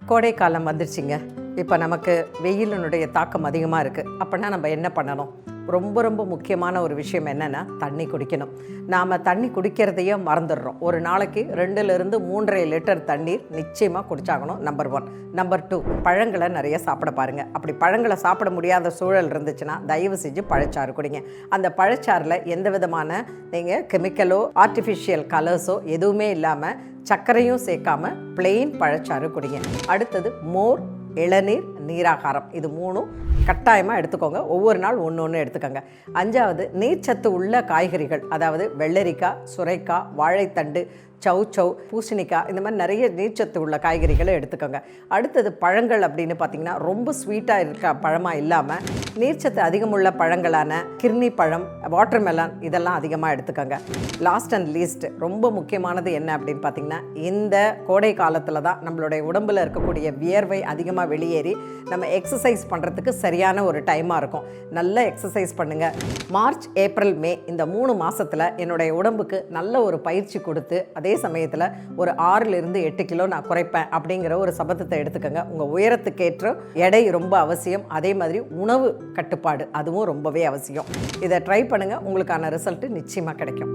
கோடை காலம் வந்துருச்சுங்க. இப்போ நமக்கு வெயிலினுடைய தாக்கம் அதிகமாக இருக்குது. அப்படின்னா நம்ம என்ன பண்ணணும்? ரொம்ப ரொம்ப முக்கியமான ஒரு விஷயம் என்னென்னா, தண்ணி குடிக்கணும். நாம் தண்ணி குடிக்கிறதையே மறந்துடுறோம். ஒரு நாளைக்கு 2லிருந்து 3.5 லிட்டர் தண்ணீர் நிச்சயமாக குடிச்சாகணும். நம்பர் 1. நம்பர் 2, பழங்களை நிறைய சாப்பிட பாருங்கள். அப்படி பழங்களை சாப்பிட முடியாத சூழல் இருந்துச்சுன்னா தயவு செஞ்சு பழச்சாறு குடிங்க. அந்த பழச்சாறில் எந்த விதமான நீங்கள் கெமிக்கலோ ஆர்டிஃபிஷியல் கலர்ஸோ எதுவுமே இல்லாமல் சர்க்கரையும் சேர்க்காம பிளெயின் பழச்சாறு குடிங்க. அடுத்தது மோர், இளநீர், நீராகாரம். இது 3 கட்டாயமாக எடுத்துக்கோங்க. ஒவ்வொரு நாள் ஒன்று எடுத்துக்கோங்க. 5வது, நீர்ச்சத்து உள்ள காய்கறிகள், அதாவது வெள்ளரிக்காய், சுரைக்காய், வாழைத்தண்டு, சௌ, பூசணிக்காய், இந்த மாதிரி நிறைய நீர்ச்சத்து உள்ள காய்கறிகளை எடுத்துக்கோங்க. அடுத்தது பழங்கள் அப்படின்னு பார்த்தீங்கன்னா ரொம்ப ஸ்வீட்டாக இருக்க பழமாக இல்லாமல் நீர்ச்சத்து அதிகமுள்ள பழங்களான கிர்னி பழம், வாட்டர்மெலான் இதெல்லாம் அதிகமாக எடுத்துக்கோங்க. லாஸ்ட் அண்ட் லீஸ்ட் ரொம்ப முக்கியமானது என்ன அப்படின்னு பார்த்தீங்கன்னா, இந்த கோடை காலத்தில் தான் நம்மளுடைய உடம்பில் இருக்கக்கூடிய வியர்வை அதிகமாக வெளியேறி நம்ம எக்ஸசைஸ் பண்ணுறதுக்கு சரியான ஒரு டைமாக இருக்கும். நல்ல எக்ஸசைஸ் பண்ணுங்கள். மார்ச், ஏப்ரல், மே இந்த 3 மாதத்தில் என்னுடைய உடம்புக்கு நல்ல ஒரு பயிற்சி கொடுத்து அதே சமயத்தில் ஒரு 6லிருந்து 8 கிலோ நான் குறைப்பேன் அப்படிங்கிற ஒரு சபதத்தை எடுத்துக்கோங்க. உங்கள் உயரத்துக்கேற்ற எடை ரொம்ப அவசியம். அதே மாதிரி உணவு கட்டுப்பாடு அதுவும் ரொம்பவே அவசியம். இதை ட்ரை பண்ணுங்கள். உங்களுக்கான ரிசல்ட்டு நிச்சயமாக கிடைக்கும்.